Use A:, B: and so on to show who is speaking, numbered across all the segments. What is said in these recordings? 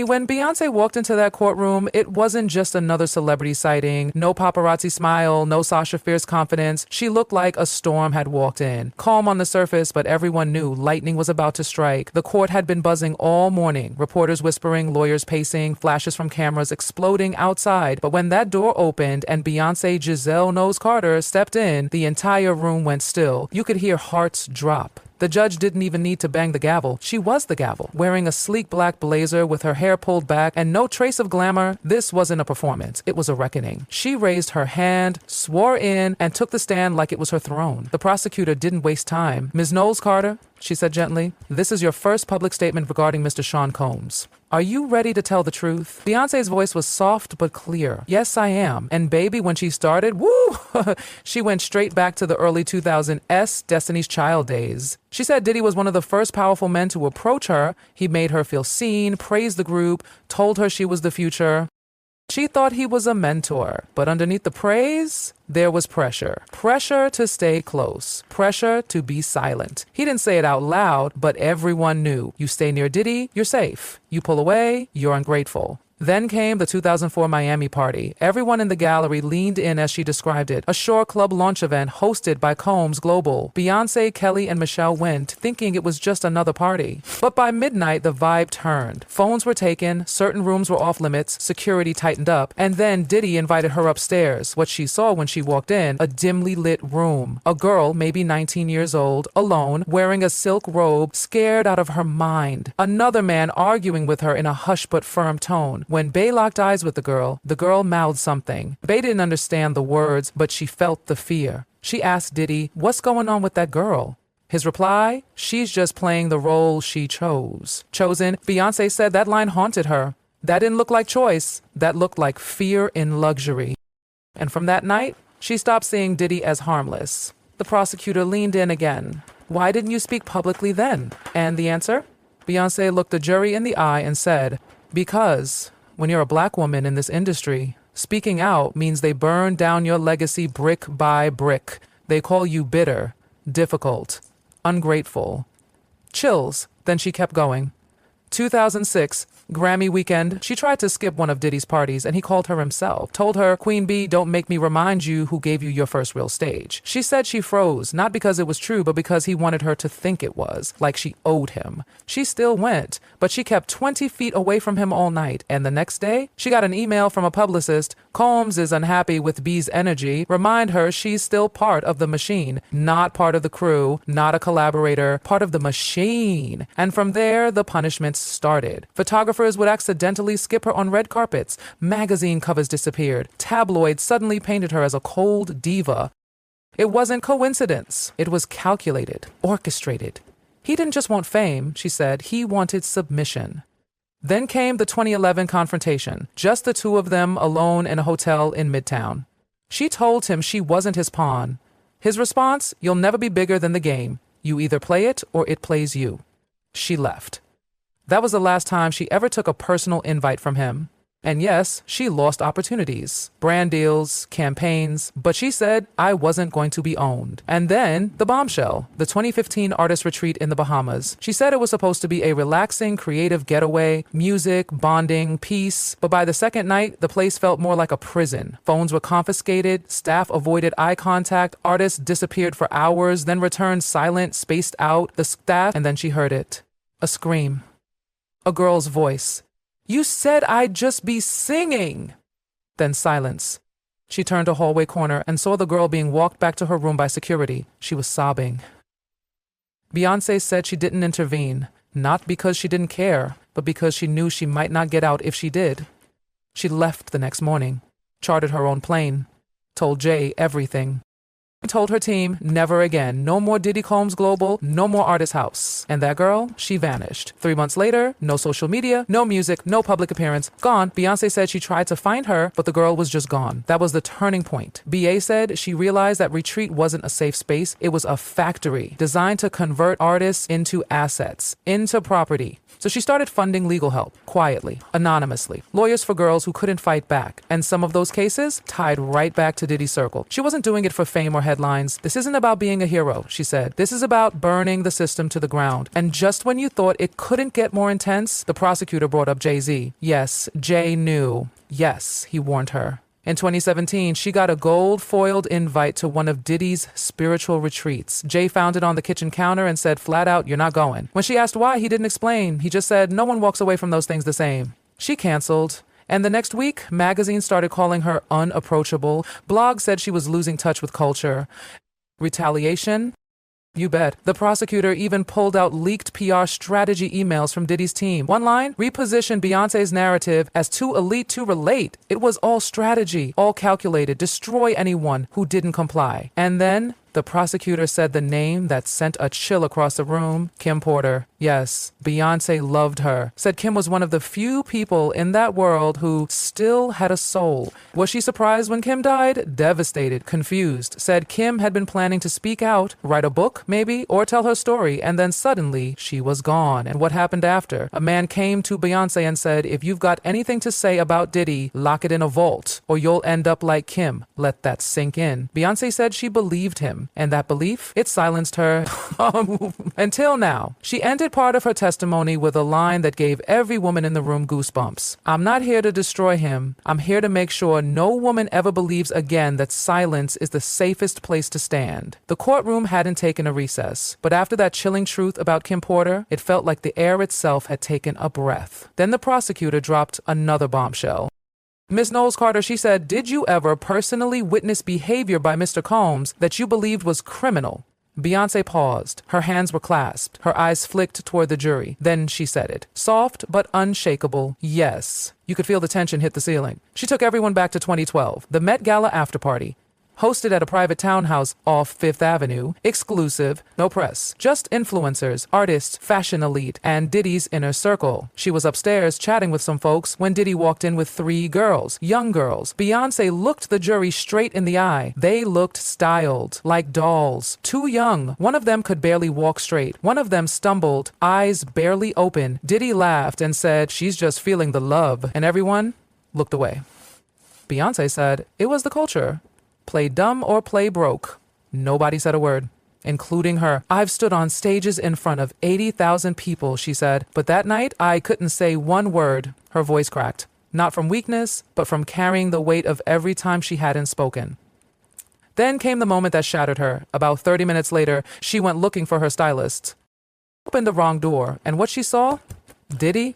A: When Beyoncé walked into that courtroom, it wasn't just another celebrity sighting. No paparazzi smile, no Sasha Fierce confidence. She looked like a storm had walked in. Calm on the surface, but everyone knew lightning was about to strike. The court had been buzzing all morning. Reporters whispering, lawyers pacing, flashes from cameras exploding outside. But when that door opened and Beyoncé Giselle Knowles Carter stepped in, the entire room went still. You could hear hearts drop. The judge didn't even need to bang the gavel. She was the gavel. Wearing a sleek black blazer with her hair pulled back and no trace of glamour, this wasn't a performance. It was a reckoning. She raised her hand, swore in, and took the stand like it was her throne. The prosecutor didn't waste time. "Ms. Knowles Carter," she said gently, "this is your first public statement regarding Mr. Sean Combs. Are you ready to tell the truth?" Beyoncé's voice was soft but clear. "Yes, I am." And baby, when she started, woo, she went straight back to the early 2000s Destiny's Child days. She said Diddy was one of the first powerful men to approach her. He made her feel seen, praised the group, told her she was the future. She thought he was a mentor, but underneath the praise, there was pressure. Pressure to stay close. Pressure to be silent. He didn't say it out loud, but everyone knew. You stay near Diddy, you're safe. You pull away, you're ungrateful. Then came the 2004 Miami party. Everyone in the gallery leaned in as she described it. A Shore Club launch event hosted by Combs Global. Beyoncé, Kelly, and Michelle went, thinking it was just another party. But by midnight, the vibe turned. Phones were taken, certain rooms were off limits, security tightened up, and then Diddy invited her upstairs. What she saw when she walked in, a dimly lit room. A girl, maybe 19 years old, alone, wearing a silk robe, scared out of her mind. Another man arguing with her in a hushed but firm tone. When Bey locked eyes with the girl mouthed something. Bey didn't understand the words, but she felt the fear. She asked Diddy, "What's going on with that girl?" His reply, "She's just playing the role she chose." Chosen, Beyoncé said that line haunted her. That didn't look like choice. That looked like fear in luxury. And from that night, she stopped seeing Diddy as harmless. The prosecutor leaned in again. "Why didn't you speak publicly then?" And the answer? Beyoncé looked the jury in the eye and said, "Because when you're a black woman in this industry, speaking out means they burn down your legacy brick by brick. They call you bitter, difficult, ungrateful." Chills. Then she kept going. 2006, Grammy weekend. She tried to skip one of Diddy's parties and he called her himself. Told her, "Queen Bee, don't make me remind you who gave you your first real stage." She said she froze, not because it was true, but because he wanted her to think it was, like she owed him. She still went, but she kept 20 feet away from him all night. And the next day, she got an email from a publicist. "Combs is unhappy with Bee's energy. Remind her she's still part of the machine, not part of the crew, not a collaborator, part of the machine." And from there, the punishments started. Photographers would accidentally skip her on red carpets. Magazine covers disappeared. Tabloids suddenly painted her as a cold diva. It wasn't coincidence. It was calculated, orchestrated. He didn't just want fame, she said. He wanted submission. Then came the 2011 confrontation, just the two of them alone in a hotel in Midtown. She told him she wasn't his pawn. His response, "You'll never be bigger than the game. You either play it or it plays you." She left. That was the last time she ever took a personal invite from him. And yes, she lost opportunities, brand deals, campaigns, but she said, "I wasn't going to be owned." And then the bombshell, the 2015 artist retreat in the Bahamas. She said it was supposed to be a relaxing, creative getaway, music, bonding, peace. But by the second night, the place felt more like a prison. Phones were confiscated, staff avoided eye contact, artists disappeared for hours, then returned silent, spaced out, the staff, and then she heard it. A scream. A girl's voice. "You said I'd just be singing." Then silence. She turned a hallway corner and saw the girl being walked back to her room by security. She was sobbing. Beyoncé said she didn't intervene, not because she didn't care, but because she knew she might not get out if she did. She left the next morning, chartered her own plane, told Jay everything. Told her team, never again. No more Diddy Combs Global, no more Artist House. And that girl, she vanished. 3 months later, no social media, no music, no public appearance. Gone. Beyoncé said she tried to find her, but the girl was just gone. That was the turning point. BA said she realized that Retreat wasn't a safe space. It was a factory designed to convert artists into assets, into property. So she started funding legal help, quietly, anonymously. Lawyers for girls who couldn't fight back. And some of those cases tied right back to Diddy's circle. She wasn't doing it for fame or headlines. This isn't about being a hero, she said. This is about burning the system to the ground. And just when you thought it couldn't get more intense, the prosecutor brought up Jay-Z. Yes, Jay knew. Yes, he warned her. In 2017, she got a gold-foiled invite to one of Diddy's spiritual retreats. Jay found it on the kitchen counter and said flat out, "You're not going." When she asked why, he didn't explain. He just said, "No one walks away from those things the same." She canceled. And the next week, magazines started calling her unapproachable. Blogs said she was losing touch with culture. Retaliation? You bet. The prosecutor even pulled out leaked PR strategy emails from Diddy's team. One line, repositioned Beyoncé's narrative as too elite to relate. It was all strategy, all calculated, destroy anyone who didn't comply. And then the prosecutor said the name that sent a chill across the room, Kim Porter. Yes, Beyoncé loved her. Said Kim was one of the few people in that world who still had a soul. Was she surprised when Kim died? Devastated, confused. Said Kim had been planning to speak out, write a book, maybe, or tell her story, and then suddenly she was gone. And what happened after? A man came to Beyoncé and said, "If you've got anything to say about Diddy, lock it in a vault, or you'll end up like Kim." Let that sink in. Beyoncé said she believed him. And that belief, it silenced her until now. She ended part of her testimony with a line that gave every woman in the room goosebumps. "I'm not here to destroy him. I'm here to make sure no woman ever believes again that silence is the safest place to stand." The courtroom hadn't taken a recess, but after that chilling truth about Kim Porter, it felt like the air itself had taken a breath. Then the prosecutor dropped another bombshell. Miss Knowles Carter, she said, "Did you ever personally witness behavior by Mr. Combs that you believed was criminal?" Beyoncé paused. Her hands were clasped. Her eyes flicked toward the jury. Then she said it. Soft but unshakable. Yes. You could feel the tension hit the ceiling. She took everyone back to 2012, the Met Gala after party. Hosted at a private townhouse off Fifth Avenue, exclusive, no press, just influencers, artists, fashion elite, and Diddy's inner circle. She was upstairs chatting with some folks when Diddy walked in with 3 girls, young girls. Beyoncé looked the jury straight in the eye. They looked styled, like dolls, too young. One of them could barely walk straight. One of them stumbled, eyes barely open. Diddy laughed and said, "She's just feeling the love," and everyone looked away. Beyoncé said, "It was the culture. Play dumb or play broke." Nobody said a word, including her. "I've stood on stages in front of 80,000 people," she said, "but that night I couldn't say one word." Her voice cracked, not from weakness, but from carrying the weight of every time she hadn't spoken. Then came the moment that shattered her. About 30 minutes later, she went looking for her stylist. Opened the wrong door, and what she saw? Diddy?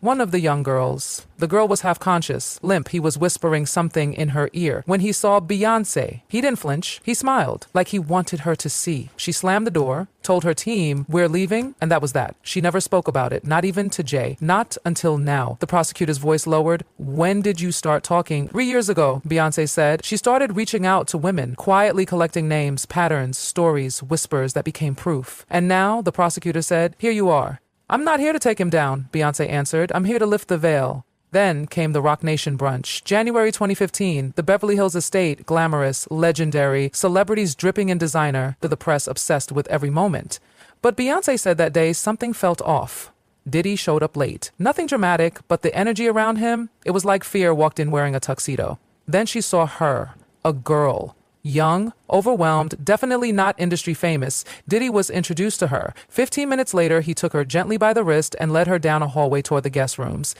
A: One of the young girls. The girl was half conscious, limp. He was whispering something in her ear. When he saw Beyoncé, he didn't flinch. He smiled, like he wanted her to see. She slammed the door, told her team, "We're leaving," and that was that. She never spoke about it, not even to Jay. Not until now. The prosecutor's voice lowered. "When did you start talking?" 3 years ago, Beyoncé said. She started reaching out to women, quietly collecting names, patterns, stories, whispers that became proof. And now, the prosecutor said, "Here you are." "I'm not here to take him down," Beyoncé answered. "I'm here to lift the veil." Then came the Roc Nation brunch. January 2015, the Beverly Hills estate, glamorous, legendary, celebrities dripping in designer, the press obsessed with every moment. But Beyoncé said that day something felt off. Diddy showed up late. Nothing dramatic, but the energy around him, it was like fear walked in wearing a tuxedo. Then she saw her, a girl. Young, overwhelmed, definitely not industry famous, Diddy was introduced to her. 15 minutes later, he took her gently by the wrist and led her down a hallway toward the guest rooms.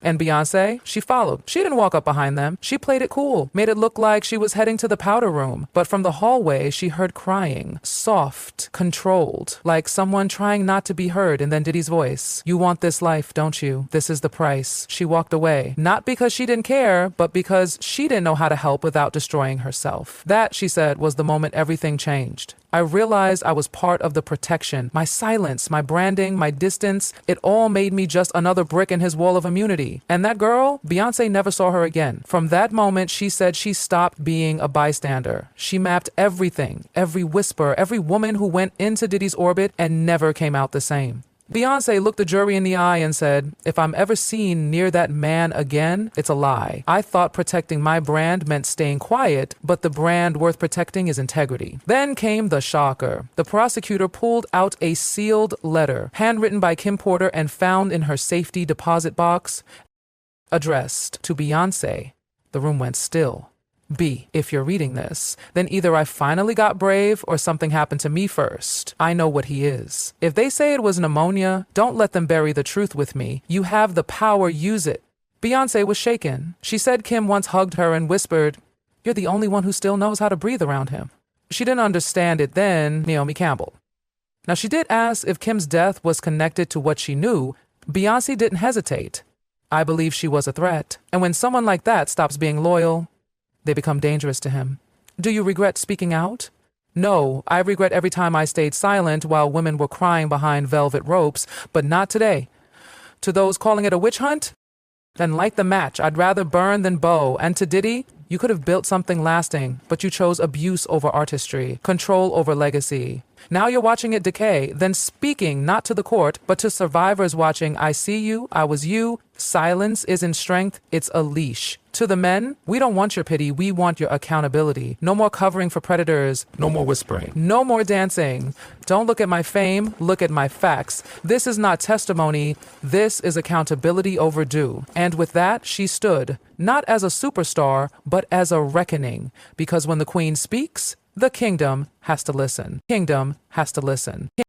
A: And Beyoncé, she followed. She didn't walk up behind them. She played it cool, made it look like she was heading to the powder room. But from the hallway, she heard crying, soft, controlled, like someone trying not to be heard. And then Diddy's voice, "You want this life, don't you? This is the price." She walked away, not because she didn't care, but because she didn't know how to help without destroying herself. That, she said, was the moment everything changed. I realized I was part of the protection. My silence, my branding, my distance, it all made me just another brick in his wall of immunity. And that girl, Beyoncé never saw her again. From that moment, she said she stopped being a bystander. She mapped everything, every whisper, every woman who went into Diddy's orbit and never came out the same. Beyoncé looked the jury in the eye and said, if I'm ever seen near that man again, it's a lie. I thought protecting my brand meant staying quiet, but the brand worth protecting is integrity. Then came the shocker. The prosecutor pulled out a sealed letter, handwritten by Kim Porter and found in her safety deposit box, addressed to Beyoncé. The room went still. B, if you're reading this, then either I finally got brave or something happened to me first. I know what he is. If they say it was pneumonia, don't let them bury the truth with me. You have the power, use it. Beyoncé was shaken. She said Kim once hugged her and whispered, you're the only one who still knows how to breathe around him. She didn't understand it then, Naomi Campbell. Now she did ask if Kim's death was connected to what she knew. Beyoncé didn't hesitate. I believe she was a threat. And when someone like that stops being loyal, they become dangerous to him. Do you regret speaking out? No, I regret every time I stayed silent while women were crying behind velvet ropes, but not today. To those calling it a witch hunt? Then light the match. I'd rather burn than bow. And to Diddy, you could have built something lasting, but you chose abuse over artistry, control over legacy. Now you're watching it decay, then speaking not to the court, but to survivors watching, I see you, I was you. Silence isn't strength, it's a leash. To the men, we don't want your pity, we want your accountability. No more covering for predators.
B: No more whispering.
A: No more dancing. Don't look at my fame, look at my facts. This is not testimony, this is accountability overdue. And with that, she stood, not as a superstar, but as a reckoning. Because when the queen speaks, the kingdom has to listen. Kingdom has to listen.